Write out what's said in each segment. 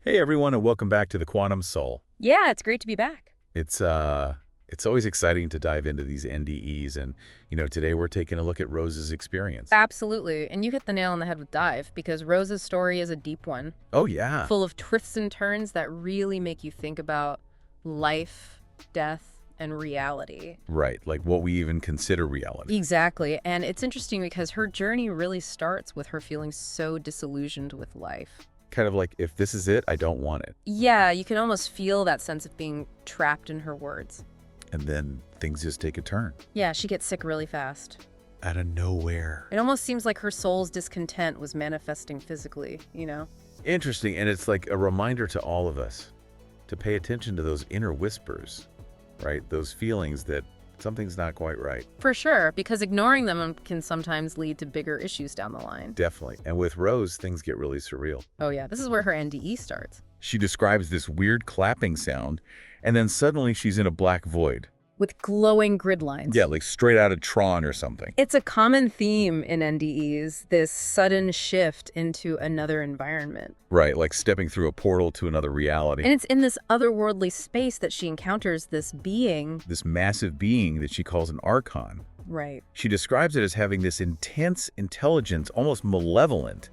Hey everyone, and welcome back to the Quantum Soul. Yeah, it's great to be back. It's always exciting to dive into these NDEs, and today we're taking a look at Rose's experience. Absolutely. And you hit the nail on the head with Dive, because Rose's story is a deep one, Oh yeah, full of twists and turns that really make you think about life, death, and reality. right, like what we even consider reality. Exactly. And it's interesting because her journey really starts with her feeling so disillusioned with life. Kind of like, if this is it, I don't want it. Yeah, you can almost feel that sense of being trapped in her words. And then things just take a turn. Yeah, she gets sick really fast. Out of nowhere. It almost seems like her soul's discontent was manifesting physically. Interesting, and it's like a reminder to all of us to pay attention to those inner whispers, right? Those feelings that something's not quite right. For sure, because ignoring them can sometimes lead to bigger issues down the line. Definitely. And with Rose, things get really surreal. Oh yeah, this is where her NDE starts. She describes this weird clapping sound, and then suddenly she's in a black void. With glowing grid lines. Yeah, like straight out of Tron or something. It's a common theme in NDEs, this sudden shift into another environment. Right, like stepping through a portal to another reality. And it's in this otherworldly space that she encounters this being. This massive being that she calls an archon. Right. She describes it as having this intense intelligence, almost malevolent,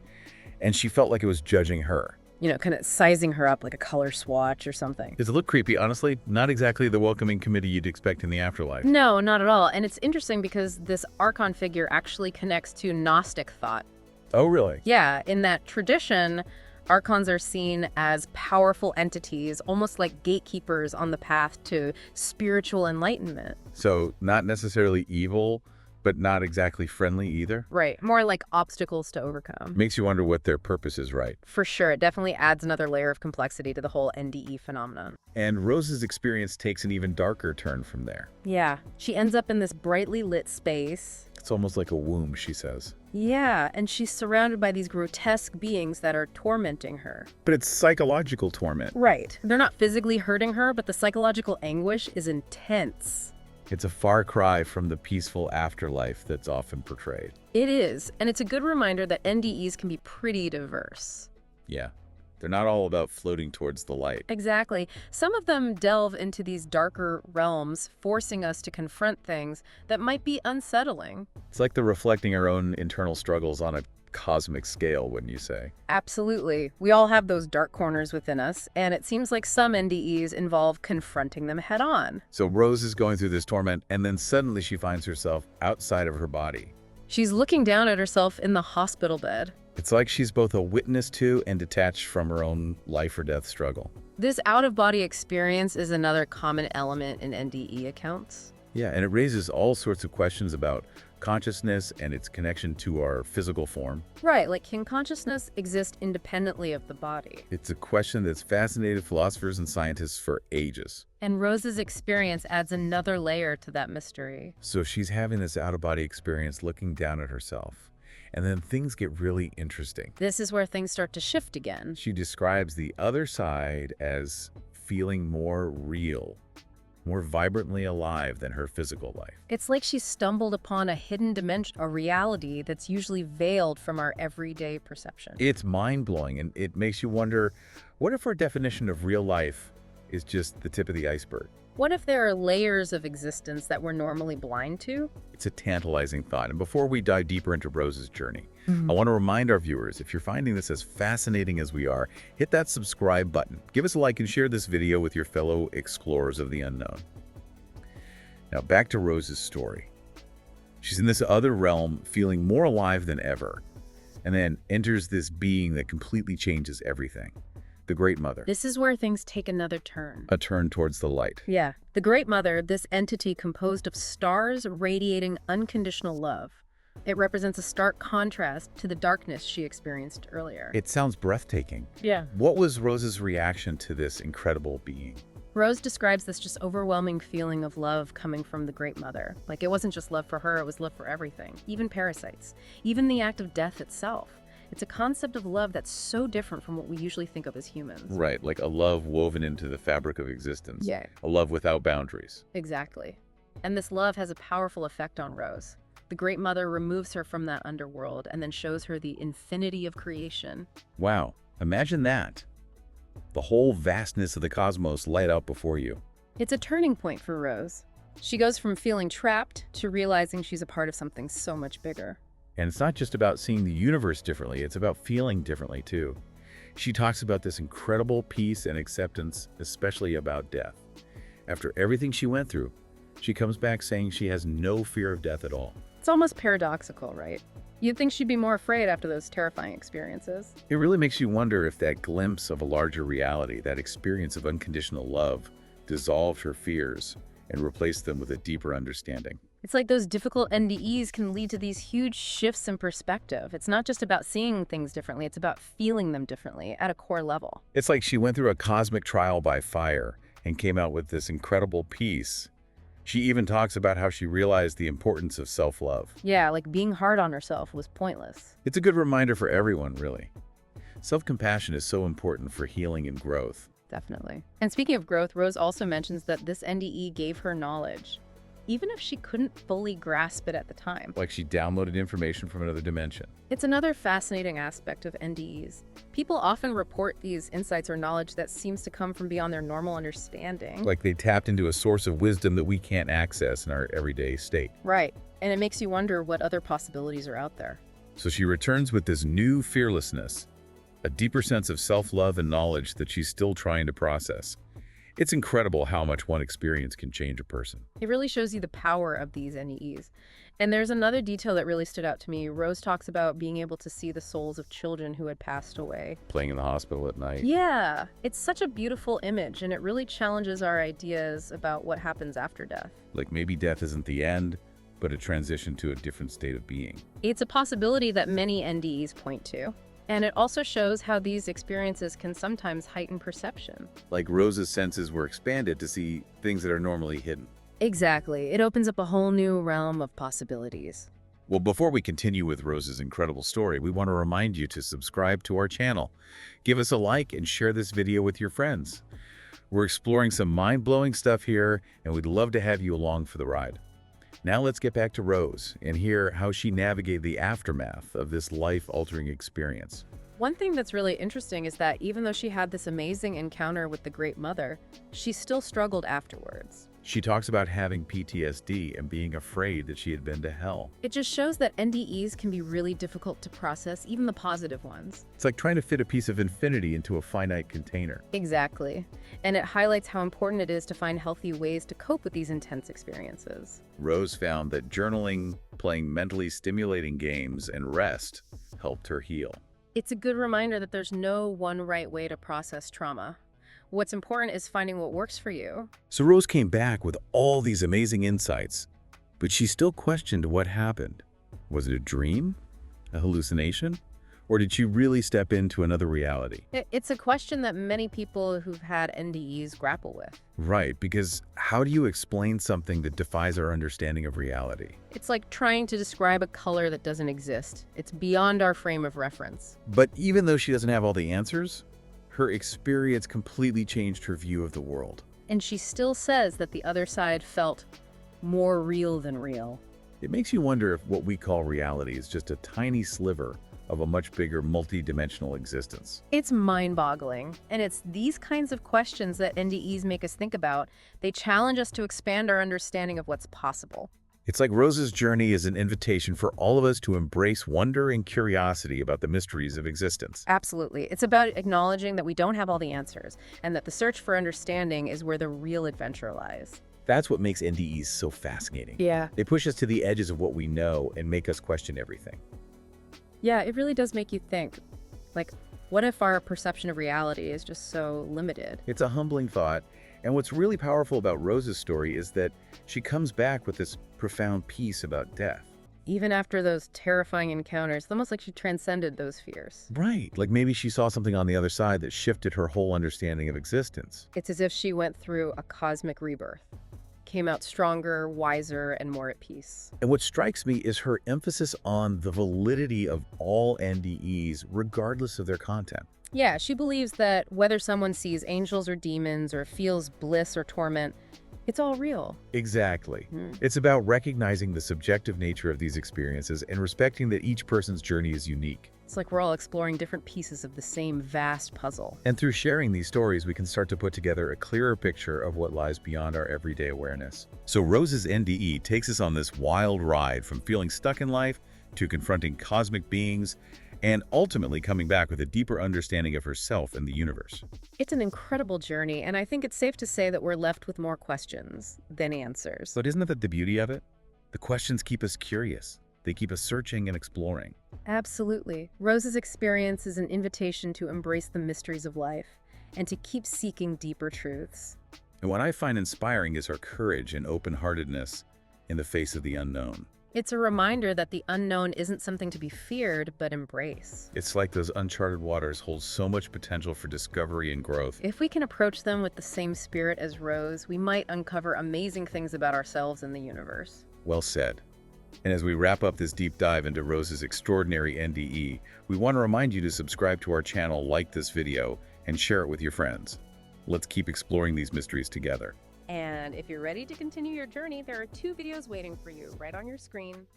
and she felt like it was judging her. Kind of sizing her up like a color swatch or something. Does it look creepy? Honestly, not exactly the welcoming committee you'd expect in the afterlife. No, not at all. And it's interesting because this Archon figure actually connects to Gnostic thought. Oh, really? Yeah, in that tradition, Archons are seen as powerful entities, almost like gatekeepers on the path to spiritual enlightenment. So, not necessarily evil, but not exactly friendly either? Right, more like obstacles to overcome. Makes you wonder what their purpose is, right? For sure, it definitely adds another layer of complexity to the whole NDE phenomenon. And Rose's experience takes an even darker turn from there. Yeah, she ends up in this brightly lit space. It's almost like a womb, she says. Yeah, and she's surrounded by these grotesque beings that are tormenting her. But it's psychological torment. Right. They're not physically hurting her, but the psychological anguish is intense. It's a far cry from the peaceful afterlife that's often portrayed. It is, and it's a good reminder that NDEs can be pretty diverse. Yeah, they're not all about floating towards the light. Exactly. Some of them delve into these darker realms, forcing us to confront things that might be unsettling. It's like they're reflecting our own internal struggles on a cosmic scale, wouldn't you say? Absolutely. We all have those dark corners within us, and it seems like some NDEs involve confronting them head on. So Rose is going through this torment, and then suddenly she finds herself outside of her body. She's looking down at herself in the hospital bed. It's like she's both a witness to and detached from her own life or death struggle. This out-of-body experience is another common element in NDE accounts. Yeah, and it raises all sorts of questions about consciousness and its connection to our physical form. Right, like can consciousness exist independently of the body? It's a question that's fascinated philosophers and scientists for ages. And Rose's experience adds another layer to that mystery. So she's having this out-of-body experience looking down at herself. And then things get really interesting. This is where things start to shift again. She describes the other side as feeling more real, more vibrantly alive than her physical life. It's like she stumbled upon a hidden dimension, a reality that's usually veiled from our everyday perception. It's mind-blowing, and it makes you wonder, what if our definition of real life is just the tip of the iceberg? What if there are layers of existence that we're normally blind to? It's a tantalizing thought. And before we dive deeper into Rose's journey, I want to remind our viewers, if you're finding this as fascinating as we are, hit that subscribe button. Give us a like and share this video with your fellow explorers of the unknown. Now back to Rose's story. She's in this other realm, feeling more alive than ever, and then enters this being that completely changes everything. The Great Mother. This is where things take another turn. A turn towards the light. Yeah. The Great Mother, this entity composed of stars radiating unconditional love. It represents a stark contrast to the darkness she experienced earlier. It sounds breathtaking. Yeah. What was Rose's reaction to this incredible being? Rose describes this just overwhelming feeling of love coming from the Great Mother. Like it wasn't just love for her, it was love for everything. Even parasites. Even the act of death itself. It's a concept of love that's so different from what we usually think of as humans. Right, like a love woven into the fabric of existence. Yeah. A love without boundaries. Exactly. And this love has a powerful effect on Rose. The Great Mother removes her from that underworld and then shows her the infinity of creation. Wow, imagine that. The whole vastness of the cosmos laid out before you. It's a turning point for Rose. She goes from feeling trapped to realizing she's a part of something so much bigger. And it's not just about seeing the universe differently, it's about feeling differently too. She talks about this incredible peace and acceptance, especially about death. After everything she went through, she comes back saying she has no fear of death at all. It's almost paradoxical, right? You'd think she'd be more afraid after those terrifying experiences. It really makes you wonder if that glimpse of a larger reality, that experience of unconditional love, dissolved her fears and replaced them with a deeper understanding. It's like those difficult NDEs can lead to these huge shifts in perspective. It's not just about seeing things differently, it's about feeling them differently at a core level. It's like she went through a cosmic trial by fire and came out with this incredible peace. She even talks about how she realized the importance of self-love. Yeah, like being hard on herself was pointless. It's a good reminder for everyone, really. Self-compassion is so important for healing and growth. Definitely. And speaking of growth, Rose also mentions that this NDE gave her knowledge, even if she couldn't fully grasp it at the time. Like she downloaded information from another dimension. It's another fascinating aspect of NDEs. People often report these insights or knowledge that seems to come from beyond their normal understanding. Like they tapped into a source of wisdom that we can't access in our everyday state. Right. And it makes you wonder what other possibilities are out there. So she returns with this new fearlessness, a deeper sense of self-love and knowledge that she's still trying to process. It's incredible how much one experience can change a person. It really shows you the power of these NEEs. And there's another detail that really stood out to me. Rose talks about being able to see the souls of children who had passed away. Playing in the hospital at night. Yeah, it's such a beautiful image, and it really challenges our ideas about what happens after death. Like maybe death isn't the end, but a transition to a different state of being. It's a possibility that many NDEs point to. And it also shows how these experiences can sometimes heighten perception. Like Rose's senses were expanded to see things that are normally hidden. Exactly. It opens up a whole new realm of possibilities. Well, before we continue with Rose's incredible story, we want to remind you to subscribe to our channel. Give us a like and share this video with your friends. We're exploring some mind-blowing stuff here, and we'd love to have you along for the ride. Now let's get back to Rose and hear how she navigated the aftermath of this life-altering experience. One thing that's really interesting is that even though she had this amazing encounter with the Great Mother, she still struggled afterwards. She talks about having PTSD and being afraid that she had been to hell. It just shows that NDEs can be really difficult to process, even the positive ones. It's like trying to fit a piece of infinity into a finite container. Exactly. And it highlights how important it is to find healthy ways to cope with these intense experiences. Rose found that journaling, playing mentally stimulating games, and rest helped her heal. It's a good reminder that there's no one right way to process trauma. What's important is finding what works for you. So Rose came back with all these amazing insights, but she still questioned what happened. Was it a dream? A hallucination? Or did she really step into another reality? It's a question that many people who've had NDEs grapple with. Right, because how do you explain something that defies our understanding of reality? It's like trying to describe a color that doesn't exist. It's beyond our frame of reference. But even though she doesn't have all the answers, her experience completely changed her view of the world. And she still says that the other side felt more real than real. It makes you wonder if what we call reality is just a tiny sliver of a much bigger multi-dimensional existence. It's mind-boggling, and it's these kinds of questions that NDEs make us think about. They challenge us to expand our understanding of what's possible. It's like Rose's journey is an invitation for all of us to embrace wonder and curiosity about the mysteries of existence. Absolutely. It's about acknowledging that we don't have all the answers, and that the search for understanding is where the real adventure lies. That's what makes NDEs so fascinating. Yeah. They push us to the edges of what we know and make us question everything. Yeah, it really does make you think. Like, what if our perception of reality is just so limited? It's a humbling thought, and what's really powerful about Rose's story is that she comes back with this profound peace about death. Even after those terrifying encounters, it's almost like she transcended those fears. Right, like maybe she saw something on the other side that shifted her whole understanding of existence. It's as if she went through a cosmic rebirth, came out stronger, wiser, and more at peace. And what strikes me is her emphasis on the validity of all NDEs, regardless of their content. Yeah, she believes that whether someone sees angels or demons or feels bliss or torment, it's all real. Exactly. It's about recognizing the subjective nature of these experiences and respecting that each person's journey is unique. It's like we're all exploring different pieces of the same vast puzzle. And through sharing these stories, we can start to put together a clearer picture of what lies beyond our everyday awareness. So Rose's NDE takes us on this wild ride from feeling stuck in life to confronting cosmic beings and ultimately coming back with a deeper understanding of herself and the universe. It's an incredible journey, and I think it's safe to say that we're left with more questions than answers. But isn't that the beauty of it? The questions keep us curious. They keep us searching and exploring. Absolutely. Rose's experience is an invitation to embrace the mysteries of life and to keep seeking deeper truths. And what I find inspiring is her courage and open-heartedness in the face of the unknown. It's a reminder that the unknown isn't something to be feared, but embrace. It's like those uncharted waters hold so much potential for discovery and growth. If we can approach them with the same spirit as Rose, we might uncover amazing things about ourselves and the universe. Well said. And as we wrap up this deep dive into Rose's extraordinary NDE, we want to remind you to subscribe to our channel, like this video, and share it with your friends. Let's keep exploring these mysteries together. And if you're ready to continue your journey, there are 2 videos waiting for you right on your screen.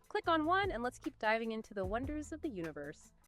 Click on one and let's keep diving into the wonders of the universe.